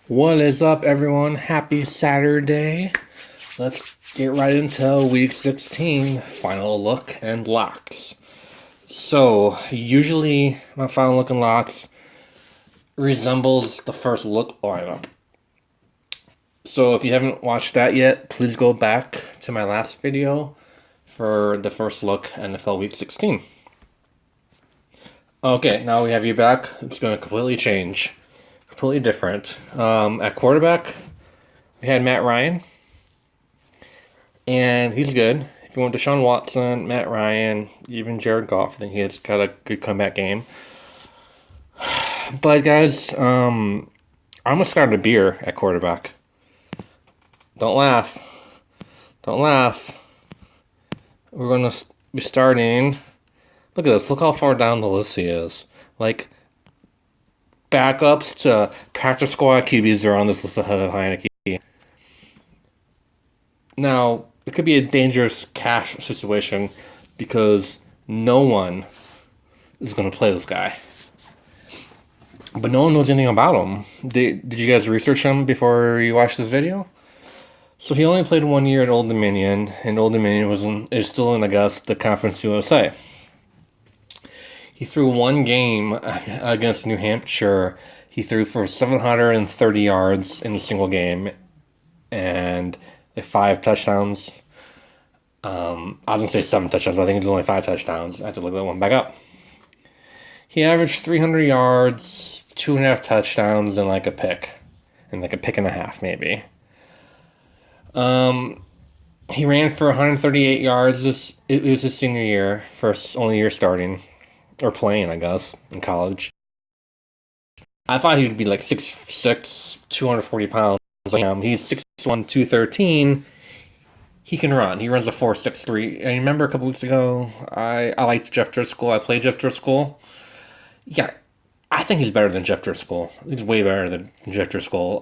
What is up, everyone? Happy Saturday. Let's get right into week 16 final look and locks. So, usually my final look and locks resembles the first look lineup. So, if you haven't watched that yet, please go back to my last video for the first look NFL week 16. Okay, now we have you back. It's going to completely change. Completely different. At quarterback, we had Matt Ryan, and he's good. If you want Deshaun Watson, Matt Ryan, even Jared Goff, I think he's got a good comeback game. But guys, I'm gonna start a beer at quarterback. Don't laugh. Don't laugh. We're gonna be starting. Look at this. Look how far down the list he is. Like, backups to practice squad QBs are on this list ahead of Heineke. Now, it could be a dangerous cash situation because no one is going to play this guy. But no one knows anything about him. Did you guys research him before you watched this video? So he only played 1 year at Old Dominion, and Old Dominion is still in, I guess, the Conference USA. He threw one game against New Hampshire. He threw for 730 yards in a single game and 5 touchdowns. I was going to say 7 touchdowns, but I think it's only 5 touchdowns. I have to look that one back up. He averaged 300 yards, 2.5 touchdowns, and like a pick. And like a pick and a half, maybe. He ran for 138 yards. It was his senior year, first only year starting. Or playing, I guess, in college. I thought he would be like 6'6", 240 pounds. He's 6'1", 213. He can run. He runs a 4.63. And remember a couple weeks ago, I liked Jeff Driscoll. I played Jeff Driscoll. Yeah, I think he's better than Jeff Driscoll. He's way better than Jeff Driscoll.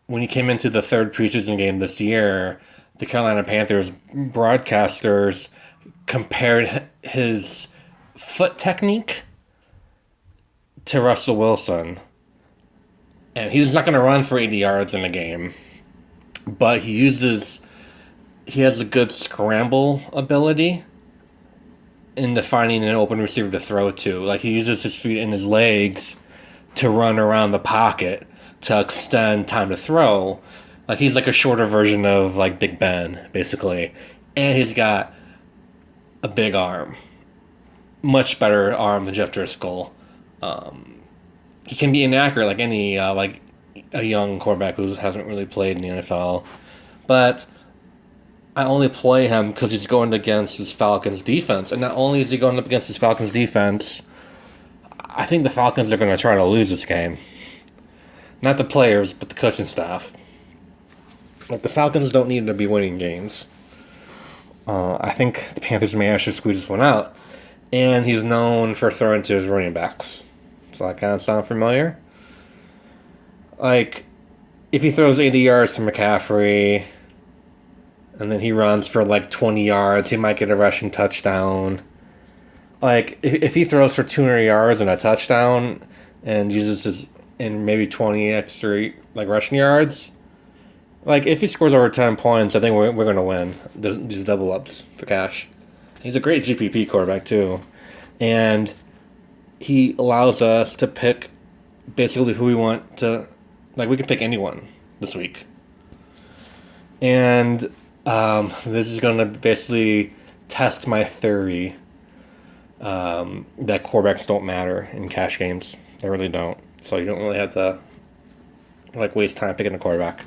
When he came into the third preseason game this year, the Carolina Panthers broadcasters compared his foot technique to Russell Wilson. And he's not going to run for 80 yards in a game. But he has a good scramble ability in finding an open receiver to throw to. Like, he uses his feet and his legs to run around the pocket to extend time to throw. Like, he's like a shorter version of, like, Big Ben, basically. And he's got a big arm. Much better arm than Jeff Driscoll. He can be inaccurate like any like a young quarterback who hasn't really played in the NFL. But I only play him because he's going against his Falcons defense. And not only is he going up against his Falcons defense, I think the Falcons are going to try to lose this game. Not the players, but the coaching staff. Like, the Falcons don't need to be winning games. I think the Panthers may actually squeeze this one out. And he's known for throwing to his running backs. Does that kind of sound familiar? Like, if he throws 80 yards to McCaffrey, and then he runs for like 20 yards, he might get a rushing touchdown. Like, if he throws for 200 yards and a touchdown, and uses his, and maybe 20 extra, like, rushing yards, like, if he scores over 10 points, I think we're going to win. These double ups for cash. He's a great GPP quarterback, too. And he allows us to pick basically who we want to... Like, we can pick anyone this week. And this is going to basically test my theory that quarterbacks don't matter in cash games. They really don't. So you don't really have to, like, waste time picking a quarterback.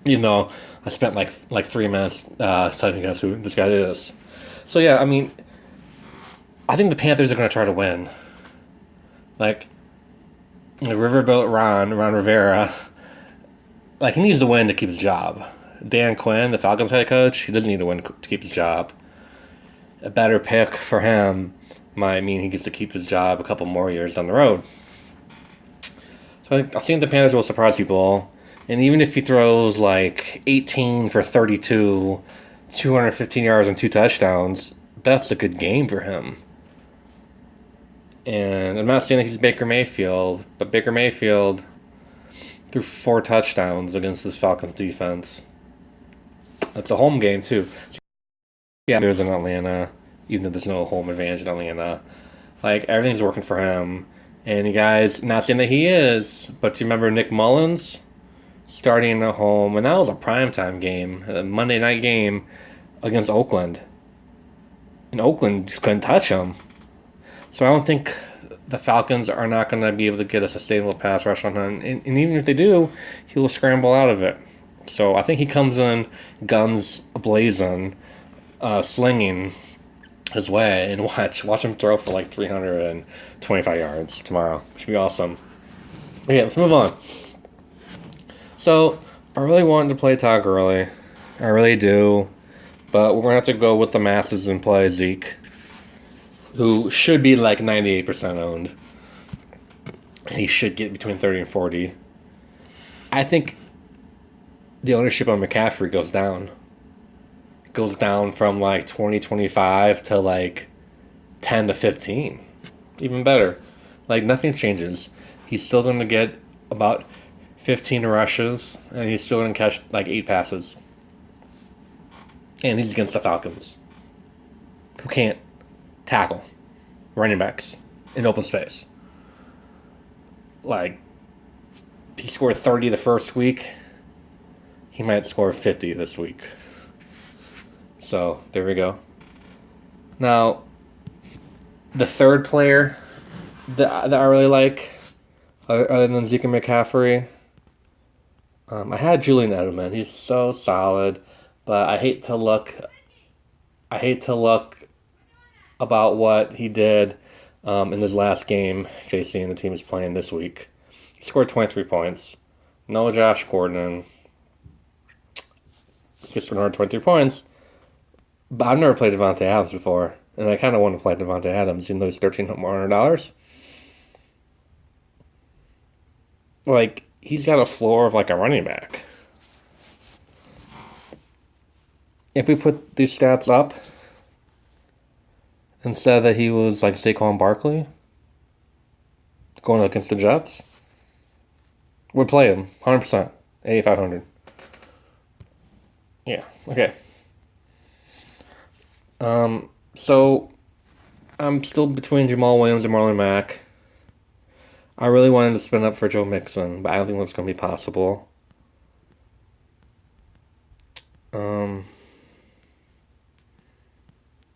Even though I spent like 3 minutes telling you guys who this guy is. So yeah, I mean, I think the Panthers are going to try to win. Like, the Riverboat Ron Rivera, like, he needs to win to keep his job. Dan Quinn, the Falcons head coach, he doesn't need to win to keep his job. A better pick for him might mean he gets to keep his job a couple more years down the road. So I think the Panthers will surprise people. And even if he throws like 18 for 32, 215 yards and 2 touchdowns, that's a good game for him. And I'm not saying that he's Baker Mayfield, but Baker Mayfield threw 4 touchdowns against this Falcons defense. It's a home game too. Yeah, there's in Atlanta, even though there's no home advantage in Atlanta. Like everything's working for him. And you guys, not saying that he is, but you remember Nick Mullins starting at home, and that was a primetime game, a Monday night game against Oakland. And Oakland just couldn't touch him. So I don't think the Falcons are not going to be able to get a sustainable pass rush on him. And even if they do, he will scramble out of it. So I think he comes in guns blazing, slinging his way, and watch him throw for like 325 yards tomorrow. Should be awesome. Okay, let's move on. So I really wanted to play Todd Gurley. I really do. But we're going to have to go with the masses and play Zeke, who should be like 98% owned. And he should get between 30 and 40. I think the ownership on McCaffrey goes down. It goes down from like 20-25 to like 10 to 15. Even better. Like nothing changes. He's still going to get about 15 rushes, and he's still going to catch like 8 passes. And he's against the Falcons, who can't tackle running backs in open space. Like, he scored 30 the first week. He might score 50 this week. So, there we go. Now, the third player that I really like, other than Zeke and McCaffrey, I had Julian Edelman. He's so solid. But I hate to look about what he did in his last game facing the team he's playing this week. He scored 23 points. No Josh Gordon. He just scored 23 points. But I've never played Devontae Adams before. And I kind of want to play Devontae Adams, even though he's $1,300. Like, he's got a floor of like a running back. If we put these stats up and said that he was like Saquon Barkley going against the Jets, we'd play him 100%, 8,500. Yeah, okay. So I'm still between Jamal Williams and Marlon Mack. I really wanted to spin up for Joe Mixon, but I don't think that's going to be possible.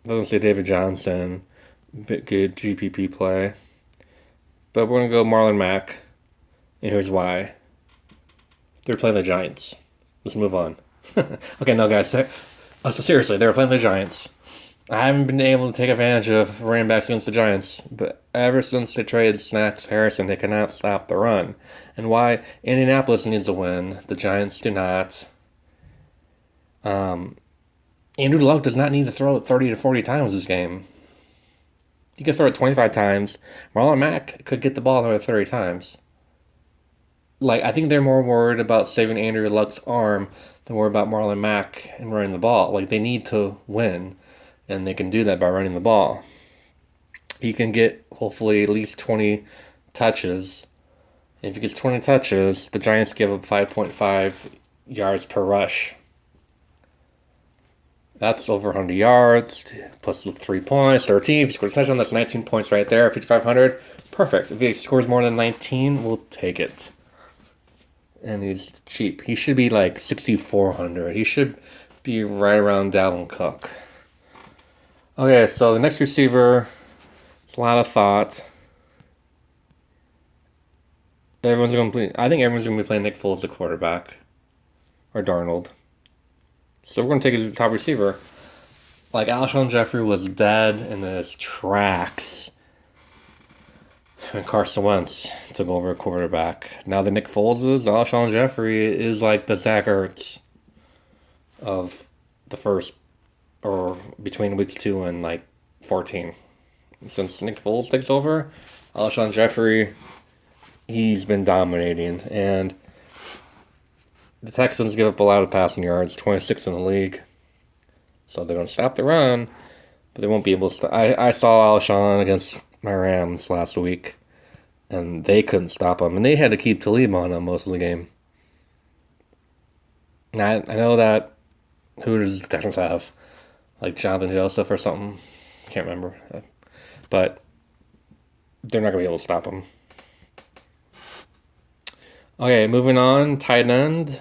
Doesn't say David Johnson, bit good GPP play. But we're going to go Marlon Mack, and here's why. They're playing the Giants. Let's move on. Okay, no, guys. So seriously, they were playing the Giants. I haven't been able to take advantage of running backs against the Giants, but ever since they traded Snacks Harrison, they cannot stop the run. And why Indianapolis needs a win, the Giants do not. Andrew Luck does not need to throw it 30 to 40 times this game. He could throw it 25 times. Marlon Mack could get the ball another 30 times. Like, I think they're more worried about saving Andrew Luck's arm than worried about Marlon Mack and running the ball. Like, they need to win, and they can do that by running the ball. He can get, hopefully, at least 20 touches. If he gets 20 touches, the Giants give up 5.5 yards per rush. That's over 100 yards, plus the 3 points, 13. If he scores a touchdown, that's 19 points right there, 5,500. Perfect. If he scores more than 19, we'll take it. And he's cheap. He should be like 6,400. He should be right around Dalvin Cook. Okay, so the next receiver, it's a lot of thought. I think everyone's going to be playing Nick Foles at quarterback. Or Darnold. So we're going to take a top receiver. Like, Alshon Jeffrey was dead in his tracks. And Carson Wentz took over a quarterback. Now that Nick Foles is, Alshon Jeffrey is like the Zach Ertz of the first, or between weeks 2 and like 14. Since Nick Foles takes over, Alshon Jeffrey, he's been dominating. And the Texans give up a lot of passing yards, 26 in the league. So they're going to stop the run, but they won't be able to stop. I saw Alshon against my Rams last week. and they couldn't stop him, and they had to keep Talib on him most of the game. I know that who does the Texans have? Like Jonathan Joseph or something? Can't remember. But they're not going to be able to stop him. Okay, moving on. Tight end.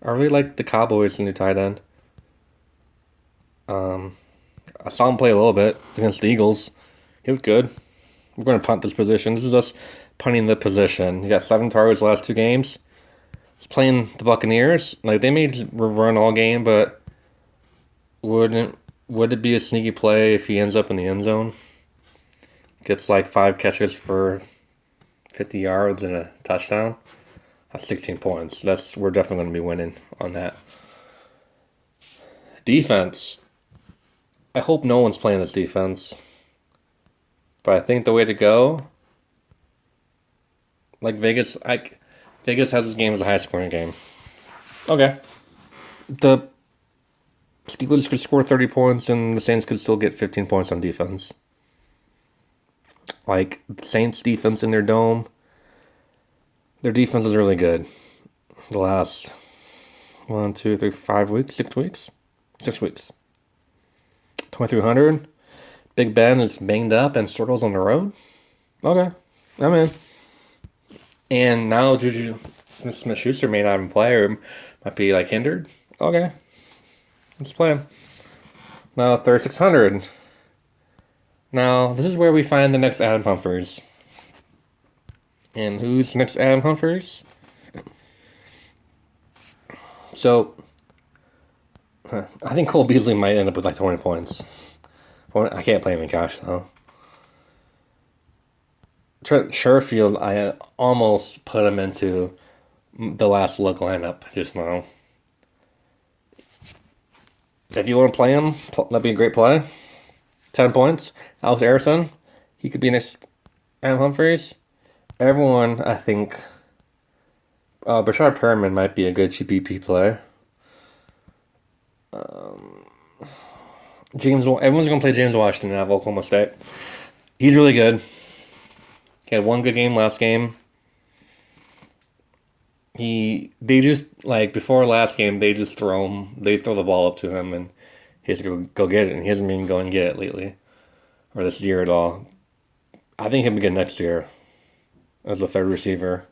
I really like the Cowboys' new tight end. I saw him play a little bit against the Eagles. He was good. We're going to punt this position. This is us punting the position. He got 7 targets the last 2 games. He's playing the Buccaneers. Like, they may run all game, but would it be a sneaky play if he ends up in the end zone? Gets like 5 catches for 50 yards and a touchdown. That's 16 points. We're definitely going to be winning on that. Defense. I hope no one's playing this defense. But I think the way to go, like Vegas has this game as a high scoring game. Okay. The Steelers could score 30 points and the Saints could still get 15 points on defense. Like, the Saints defense in their dome, their defense is really good. The last 1, 2, 3, 5 weeks, 6 weeks? 6 weeks. 2,300. Big Ben is banged up and Stortle's on the road. Okay, I'm in. And now Juju Smith-Schuster may not even play or might be like hindered. Okay, let's play him. Now 3,600. Now this is where we find the next Adam Humphries. And who's next Adam Humphries? So I think Cole Beasley might end up with like 20 points. I can't play him in cash though. Trent Sherfield, I almost put him into the last look lineup just now. If you want to play him, that'd be a great play. 10 points. Alex Harrison, he could be next Adam Humphries. Everyone, I think, Bashard Perriman might be a good GPP play. Everyone's gonna play James Washington out of Oklahoma State. He's really good. He had 1 good game last game. They just like before last game they just throw the ball up to him and he has to go get it, and he hasn't been going to get it lately or this year at all. I think he'll be good next year as a 3rd receiver.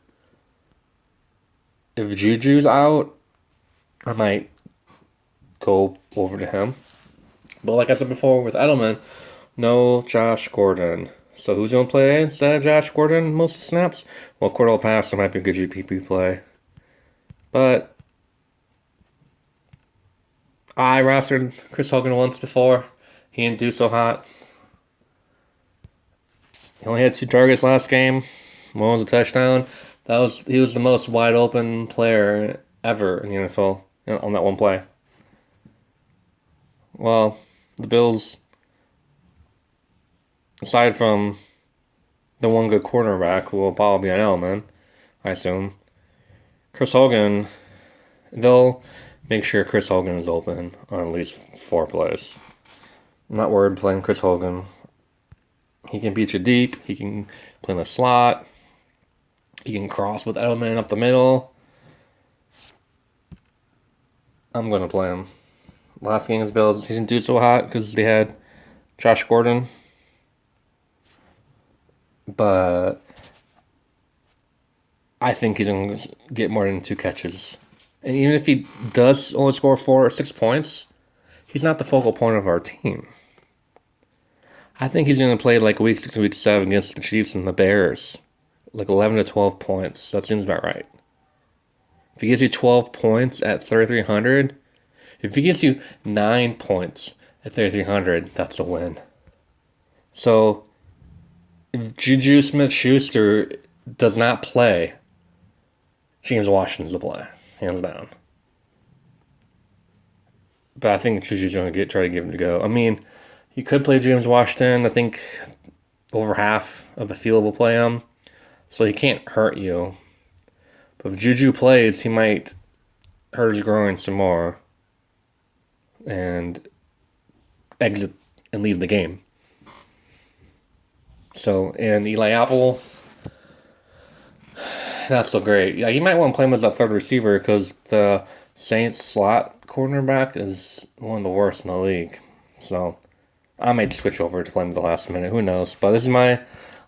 If Juju's out, I might go over to him. But like I said before with Edelman, no Josh Gordon. So who's going to play instead of Josh Gordon most of the snaps? Well, Cordell Patterson might be a good GPP play. But I rostered Chris Hogan once before. He didn't do so hot. He only had 2 targets last game. One was a touchdown. He was the most wide open player ever in the NFL on that one play. Well, the Bills, aside from the 1 good cornerback who will probably be an Edelman, I assume, Chris Hogan, they'll make sure Chris Hogan is open on at least 4 plays. I'm not worried playing Chris Hogan. He can beat you deep. He can play in the slot. He can cross with Edelman up the middle. I'm going to play him. Last game is Bills. He didn't do so hot because they had Josh Gordon. But I think he's going to get more than 2 catches. And even if he does only score 4 or 6 points, he's not the focal point of our team. I think he's going to play like week 6 and week 7 against the Chiefs and the Bears. Like 11 to 12 points. That seems about right. If he gives you 12 points at 3,300, if he gives you 9 points at 3,300, that's a win. So, if Juju Smith-Schuster does not play, James Washington's the play, hands down. But I think Juju's going to try to give him a go. I mean, you could play James Washington. I think over half of the field will play him. So he can't hurt you. But if Juju plays, he might hurt his groin some more and exit and leave the game. So, and Eli Apple, That's so great. Yeah, you might want to play him as a third receiver because the Saints slot cornerback is one of the worst in the league. So I might switch over to play him at the last minute. Who knows? But this is my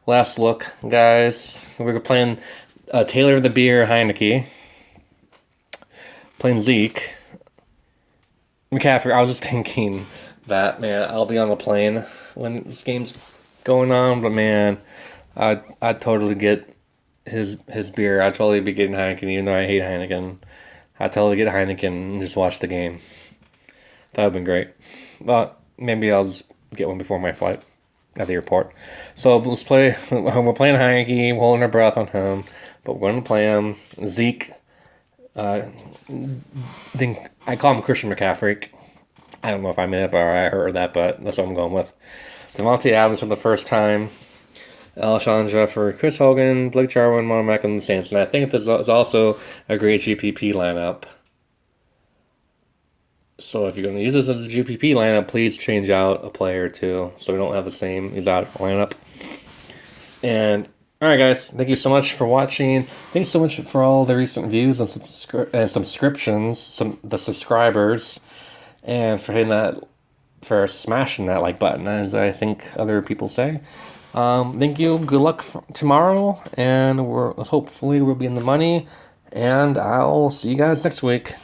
last look, guys. We're playing Taylor the Beer Heineke. Playing Zeke. McCaffrey, I was just thinking that, man, I'll be on a plane when this game's going on, but man, I'd totally get his beer. I'd totally be getting Heineken, even though I hate Heineken. I'd totally get Heineken and just watch the game. That would have been great. But maybe I'll just get one before my flight at the airport. So let's play. We're playing Heineke, we're holding our breath on him, but we're going to play him. Zeke. Think I call him Christian McCaffrey. I don't know if I made it or I heard that, but that's what I'm going with. Devontae Adams for the first time. Alshon for Chris Hogan, Blake Jarwin, Monomac, and the Saints. And I think this is also a great GPP lineup. So if you're going to use this as a GPP lineup, please change out a player or two so we don't have the same exotic lineup. And alright guys, thank you so much for watching. Thanks so much for all the recent views and subscriptions, the subscribers, and for for smashing that like button, as I think other people say. Thank you. Good luck tomorrow, and hopefully we'll be in the money. And I'll see you guys next week.